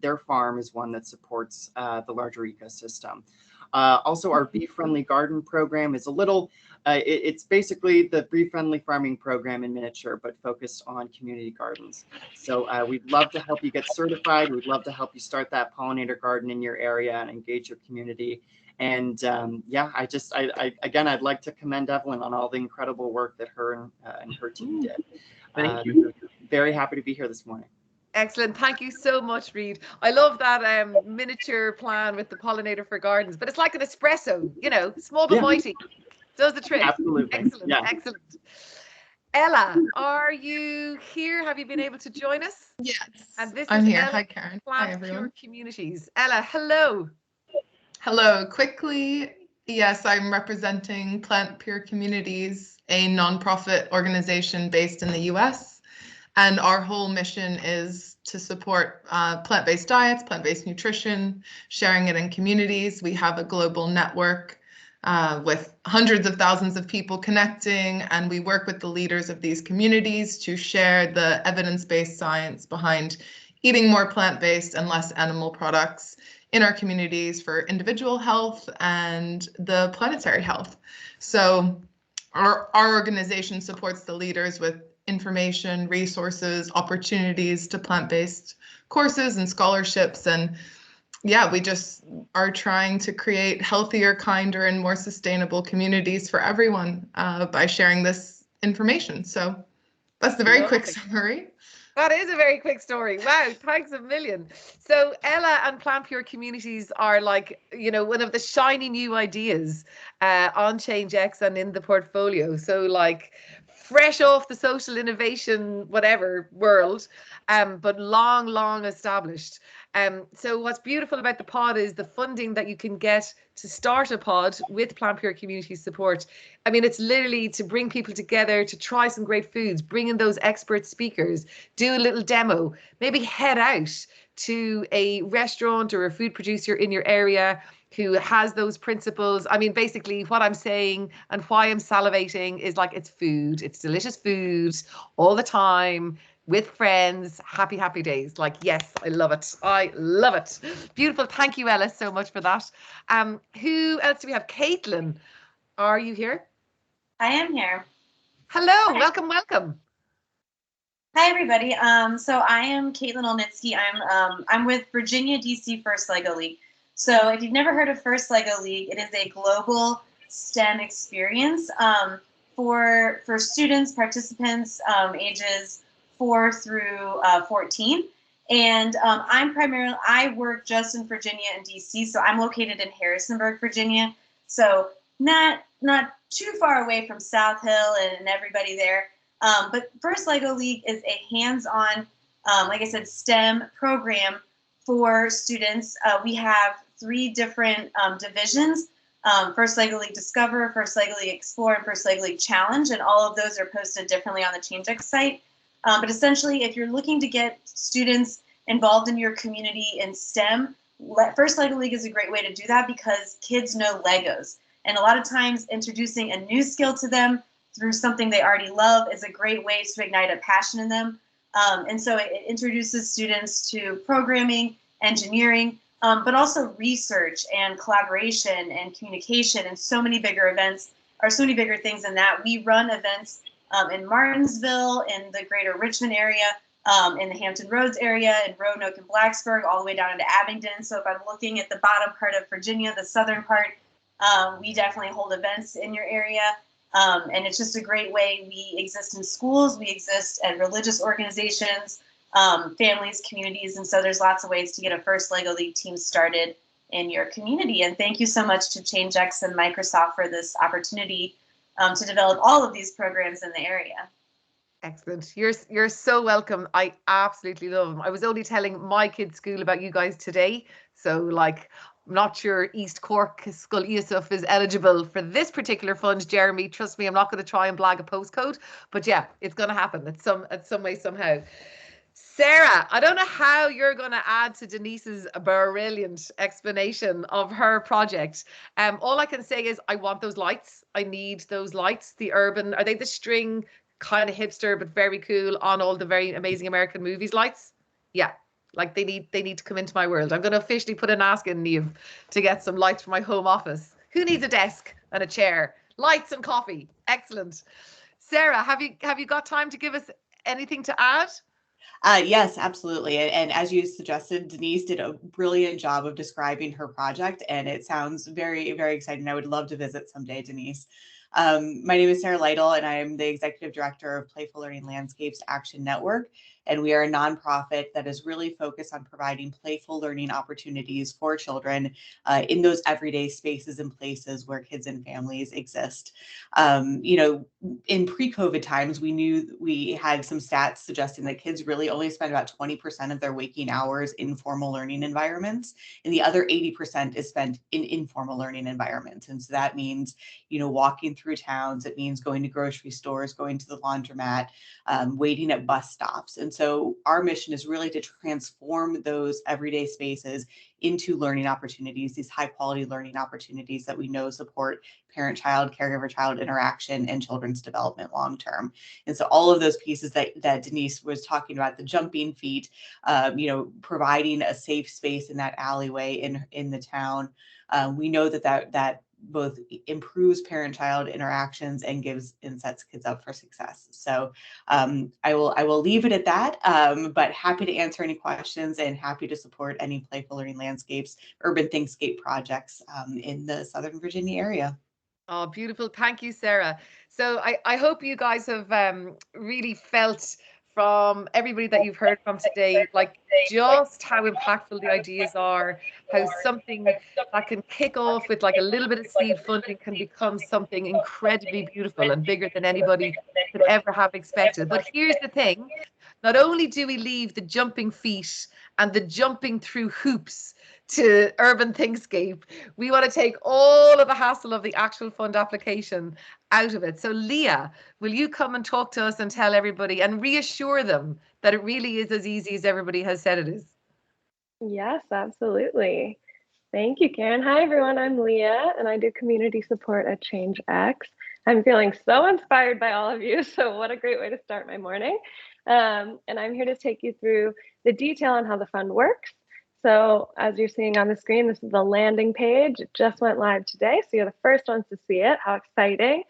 their farm is one that supports the larger ecosystem. Also, our Bee-Friendly Garden program is a little, it's basically the Bee-Friendly Farming program in miniature, but focused on community gardens. So we'd love to help you get certified. We'd love to help you start that pollinator garden in your area and engage your community. And yeah, again, I'd like to commend Evelyn on all the incredible work that her and her team did. Thank you. Very happy to be here this morning. Excellent. Thank you so much, Reid. I love that miniature plan with the pollinator for gardens, but it's like an espresso, you know, small but mighty. Does the trick. Absolutely. Excellent. Yeah. Excellent. Ella, are you here? Have you been able to join us? Yes, and this I'm is here. Ella, Hi, Karen. Hi, everyone. Pure Communities. Ella, hello. Hello. Quickly, yes, I'm representing Plant Pure Communities, a nonprofit organization based in the US. And our whole mission is to support plant-based diets, plant-based nutrition, sharing it in communities. We have a global network with hundreds of thousands of people connecting, and we work with the leaders of these communities to share the evidence-based science behind eating more plant-based and less animal products in our communities for individual health and the planetary health. So our organization supports the leaders with information, resources, opportunities to plant-based courses and scholarships. And yeah, we just are trying to create healthier, kinder, and more sustainable communities for everyone by sharing this information. So that's the very quick summary. That is a very quick story. Wow, thanks a million. So Ella and Plant Pure Communities are like, you know, one of the shiny new ideas on ChangeX and in the portfolio. So like fresh off the social innovation, whatever world, but long established. So what's beautiful about the pod is the funding that you can get to start a pod with Plant Pure Community support. I mean, it's literally to bring people together to try some great foods, bring in those expert speakers, do a little demo, maybe head out to a restaurant or a food producer in your area who has those principles. I mean, basically what I'm saying and why I'm salivating is like, it's food, it's delicious food all the time with friends, happy days. Like, yes, I love it. I love it. Beautiful. Thank you, Ella, so much for that. Who else do we have? Caitlin, are you here? I am here. Hello, Hi. welcome. Hi, everybody. So I am Caitlin Olnitsky. I'm with Virginia DC First Lego League. So if you've never heard of First Lego League, it is a global STEM experience. for students, participants ages 4 through 14. And I work just in Virginia and DC, so I'm located in Harrisonburg, Virginia. So not too far away from South Hill and everybody there. But First LEGO League is a hands-on, like I said, STEM program for students. We have 3 different divisions: First LEGO League Discover, First LEGO League Explore, and First LEGO League Challenge, and all of those are posted differently on the ChangeX site. But essentially, if you're looking to get students involved in your community in STEM, First LEGO League is a great way to do that because kids know Legos. And a lot of times introducing a new skill to them through something they already love is a great way to ignite a passion in them. And so it introduces students to programming, engineering, but also research and collaboration and communication and so many bigger events, or so many bigger things than that. We run events in Martinsville, in the greater Richmond area, in the Hampton Roads area, in Roanoke and Blacksburg, all the way down into Abingdon. So if I'm looking at the bottom part of Virginia, the southern part, we definitely hold events in your area. And it's just a great way. We exist in schools, we exist at religious organizations, families, communities, and so there's lots of ways to get a First LEGO League team started in your community. And thank you so much to ChangeX and Microsoft for this opportunity to develop all of these programs in the area. Excellent. You're so welcome. I absolutely love them. I was only telling my kids' school about you guys today. So like, I'm not sure East Cork School ESUF is eligible for this particular fund, Jeremy. Trust me, I'm not going to try and blag a postcode, but yeah, it's going to happen at some way, somehow. Sarah, I don't know how you're going to add to Denise's brilliant explanation of her project. All I can say is I want those lights. I need those lights. The urban, are they the string kind of hipster but very cool on all the very amazing American movies lights? Yeah, like they need to come into my world. I'm going to officially put an ask in, Niamh, to get some lights for my home office. Who needs a desk and a chair? Lights and coffee. Excellent. Sarah, have you got time to give us anything to add? Yes, absolutely. And as you suggested, Denise did a brilliant job of describing her project, and it sounds very, very exciting. I would love to visit someday, Denise. My name is Sarah Lytle, and I am the Executive Director of Playful Learning Landscapes Action Network. And we are a nonprofit that is really focused on providing playful learning opportunities for children in those everyday spaces and places where kids and families exist. In pre-COVID times, we knew we had some stats suggesting that kids really only spend about 20% of their waking hours in formal learning environments, and the other 80% is spent in informal learning environments. And so that means, walking through towns, it means going to grocery stores, going to the laundromat, waiting at bus stops. And so our mission is really to transform those everyday spaces into learning opportunities, these high quality learning opportunities that we know support parent-child, caregiver-child interaction and children's development long-term. And so all of those pieces that Denise was talking about, the jumping feet, providing a safe space in that alleyway in the town, we know that both improves parent-child interactions and sets kids up for success. So I will leave it at that, but happy to answer any questions and happy to support any Playful Learning Landscapes, Urban Thinkscape projects in the Southern Virginia area. Oh, beautiful. Thank you, Sarah. So I hope you guys have really felt from everybody that you've heard from today, like just how impactful the ideas are, how something that can kick off with like a little bit of seed funding can become something incredibly beautiful and bigger than anybody could ever have expected. But here's the thing, not only do we leave the jumping feet and the jumping through hoops to Urban Thinkscape, we want to take all of the hassle of the actual fund application out of it. So Leah, will you come and talk to us and tell everybody and reassure them that it really is as easy as everybody has said it is? Yes, absolutely. Thank you, Karen. Hi, everyone. I'm Leah, and I do community support at ChangeX. I'm feeling so inspired by all of you, so what a great way to start my morning. And I'm here to take you through the detail on how the fund works. So as you're seeing on the screen, this is the landing page. It just went live today, so you're the first ones to see it. How exciting.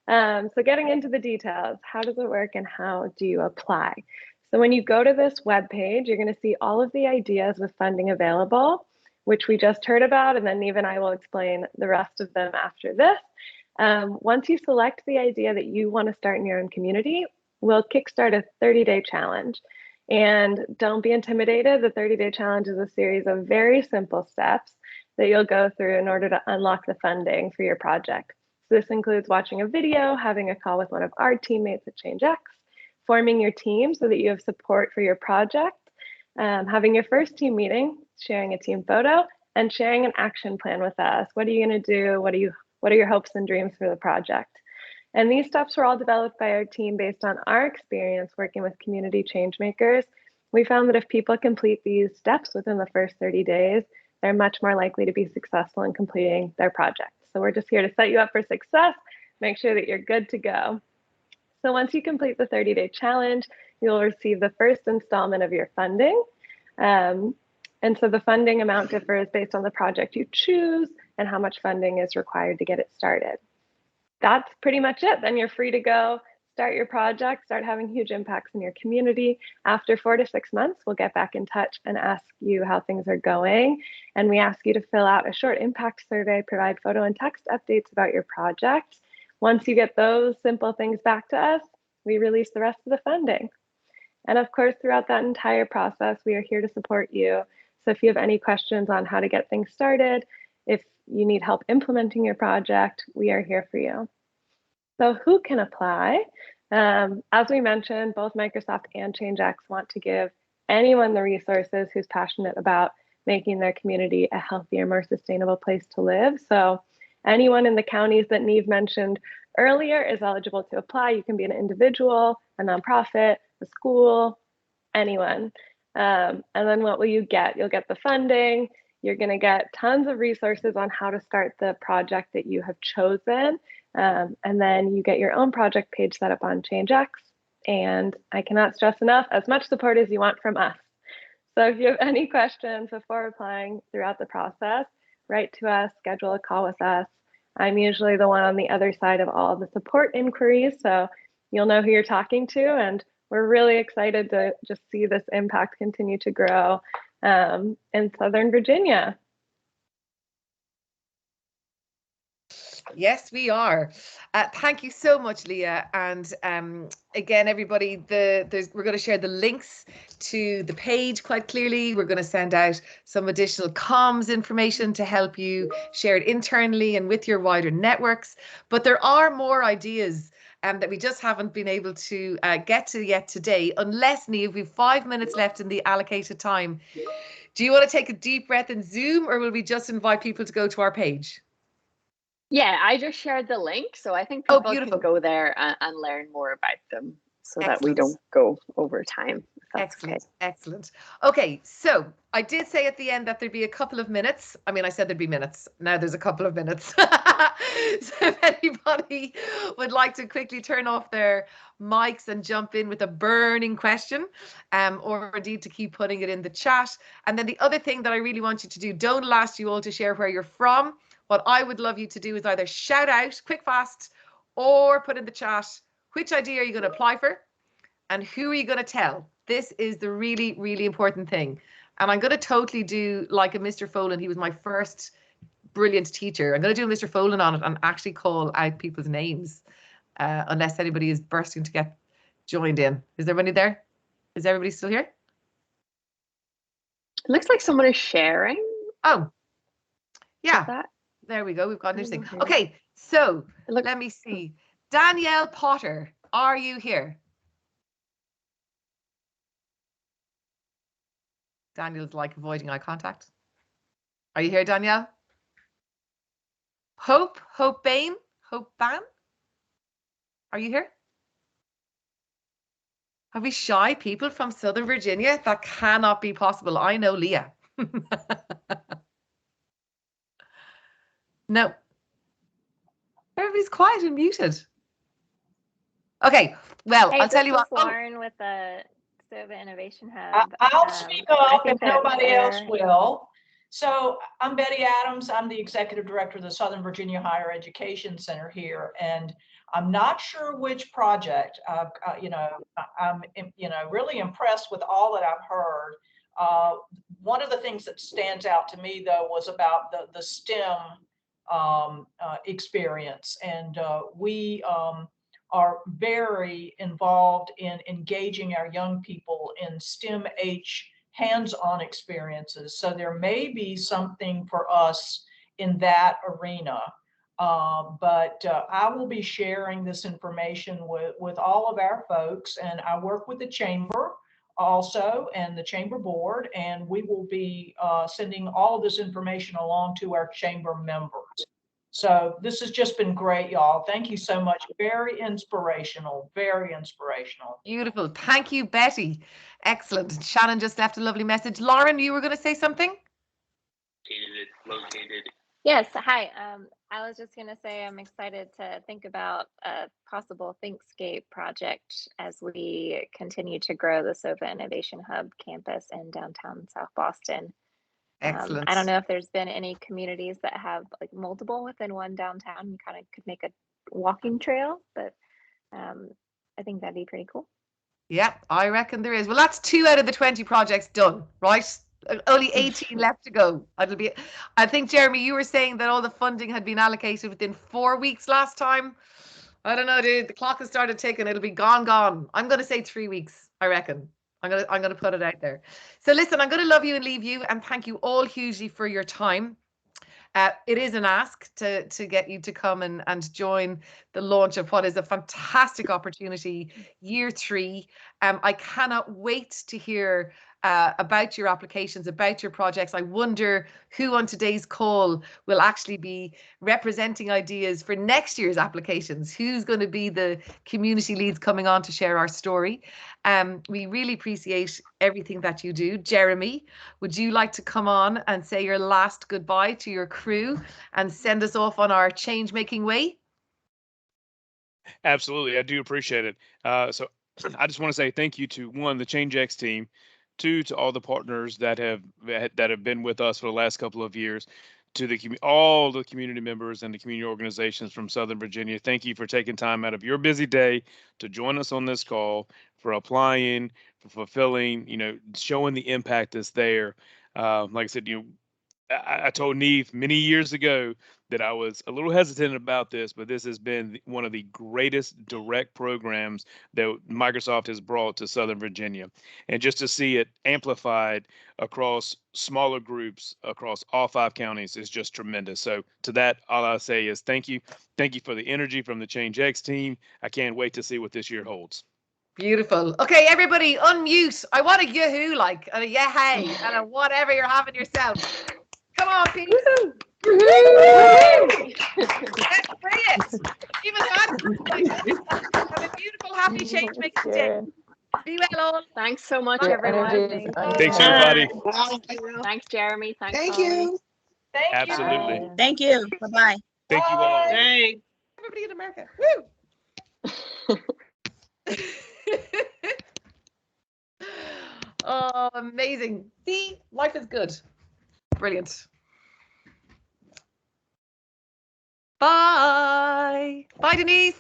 So getting into the details, how does it work and how do you apply? So when you go to this web page, you're going to see all of the ideas with funding available, which we just heard about, and then Niamh and I will explain the rest of them after this. Once you select the idea that you want to start in your own community, we'll kickstart a 30-day challenge. And don't be intimidated. The 30-day challenge is a series of very simple steps that you'll go through in order to unlock the funding for your project. So this includes watching a video, having a call with one of our teammates at ChangeX, forming your team so that you have support for your project, having your first team meeting, sharing a team photo, and sharing an action plan with us. What are you going to do? What are your hopes and dreams for the project? And these steps were all developed by our team based on our experience working with community change makers. We found that if people complete these steps within the first 30 days, they're much more likely to be successful in completing their project. So we're just here to set you up for success, make sure that you're good to go. So once you complete the 30-day challenge, you'll receive the first installment of your funding. And so the funding amount differs based on the project you choose and how much funding is required to get it started. That's pretty much it. Then you're free to go, start your project, start having huge impacts in your community. After 4 to 6 months, we'll get back in touch and ask you how things are going. And we ask you to fill out a short impact survey, provide photo and text updates about your project. Once you get those simple things back to us, we release the rest of the funding. And of course, throughout that entire process, we are here to support you. So if you have any questions on how to get things started, if you need help implementing your project, we are here for you. So who can apply? As we mentioned, both Microsoft and ChangeX want to give anyone the resources who's passionate about making their community a healthier, more sustainable place to live. So anyone in the counties that Neve mentioned earlier is eligible to apply. You can be an individual, a nonprofit, a school, anyone. And then what will you get? You'll get the funding. You're going to get tons of resources on how to start the project that you have chosen. And then you get your own project page set up on ChangeX. And I cannot stress enough, as much support as you want from us. So if you have any questions before applying throughout the process, write to us, schedule a call with us. I'm usually the one on the other side of all the support inquiries, so you'll know who you're talking to. And we're really excited to just see this impact continue to grow in Southern Virginia. Yes, we are. Thank you so much, Leah. And again, everybody, we're going to share the links to the page quite clearly. We're going to send out some additional comms information to help you share it internally and with your wider networks. But there are more ideas that we just haven't been able to get to yet today, unless, Neve, we've 5 minutes left in the allocated time. Do you want to take a deep breath and Zoom, or will we just invite people to go to our page? Yeah, I just shared the link, so I think people can go there and learn more about them so that we don't go over time. Excellent, excellent. Okay, so I did say at the end that there'd be a couple of minutes. I mean, I said there'd be minutes. Now there's a couple of minutes. So if anybody would like to quickly turn off their mics and jump in with a burning question, or indeed to keep putting it in the chat. And then the other thing that I really want you to do, don't ask you all to share where you're from. What I would love you to do is either shout out quick, fast, or put in the chat, which idea are you going to apply for? And who are you going to tell? This is the really, really important thing. And I'm going to totally do like a Mr. Folan. He was my first brilliant teacher. I'm going to do a Mr. Folan on it and actually call out people's names, unless anybody is bursting to get joined in. Is there anybody there? Is everybody still here? It looks like someone is sharing. Oh, yeah. There we go. We've got an interesting. Okay, so let me see. Danielle Potter, are you here? Daniel's like avoiding eye contact. Are you here, Danielle? Hope Ban? Are you here? Are we shy people from Southern Virginia? That cannot be possible. I know Leah. No. Everybody's quiet and muted. Okay, well, hey, I'll tell you what. Lauren with the SOVA Innovation Hub. I'll speak up if nobody else will. So I'm Betty Adams. I'm the Executive Director of the Southern Virginia Higher Education Center here, and I'm not sure which project. I'm really impressed with all that I've heard. One of the things that stands out to me, though, was about the STEM experience. And we are very involved in engaging our young people in STEM-H hands-on experiences. So there may be something for us in that arena. But I will be sharing this information with all of our folks, and I work with the chamber also and the chamber board, and we will be sending all of this information along to our chamber members. So this has just been great, y'all. Thank you so much. Very inspirational, very inspirational. Beautiful. Thank you, Betty. Excellent. Shannon just left a lovely message. Lauren, you were going to say something? Yes, hi. I was just going to say I'm excited to think about a possible Thinkscape project as we continue to grow the SOVA Innovation Hub campus in downtown South Boston. Excellent. I don't know if there's been any communities that have like multiple within one downtown. You kind of could make a walking trail, but I think that'd be pretty cool. Yeah, I reckon there is. Well, that's 2 out of the 20 projects done, right? Only 18 left to go. I think, Jeremy, you were saying that all the funding had been allocated within 4 weeks last time. I don't know, dude. The clock has started ticking. It'll be gone. I'm going to say 3 weeks, I reckon. I'm going to put it out there. So listen, I'm going to love you and leave you, and thank you all hugely for your time. It is an ask to get you to come and join the launch of what is a fantastic opportunity, year 3. I cannot wait to hear about your applications, about your projects. I wonder who on today's call will actually be representing ideas for next year's applications. Who's going to be the community leads coming on to share our story? We really appreciate everything that you do. Jeremy, would you like to come on and say your last goodbye to your crew and send us off on our change-making way? Absolutely. I do appreciate it. So I just want to say thank you to, 1, the ChangeX team, 2, to all the partners that have been with us for the last couple of years, to all the community members and the community organizations from Southern Virginia. Thank you for taking time out of your busy day to join us on this call, for applying, for fulfilling, showing the impact that's there. Like I said, I told Neve many years ago that I was a little hesitant about this, but this has been one of the greatest direct programs that Microsoft has brought to Southern Virginia. And just to see it amplified across smaller groups, across all 5 counties, is just tremendous. So to that, all I'll say is thank you. Thank you for the energy from the ChangeX team. I can't wait to see what this year holds. Beautiful. Okay, everybody, unmute. I want a yoo-hoo, like, and a yeah-hey, and a whatever you're having yourself. Come on, Pete. Let's bring it. Even that. Have a beautiful, happy change-making day. Be well, all. Thanks so much, Your everyone. energy is Thanks, everybody. Thanks, Jeremy. Thanks, Thank Holly. you. Absolutely. Thank you. Bye-bye. Thank you all. Thanks. Everybody in America. Woo! Oh, amazing. See, life is good. Brilliant. Bye. Bye, Denise.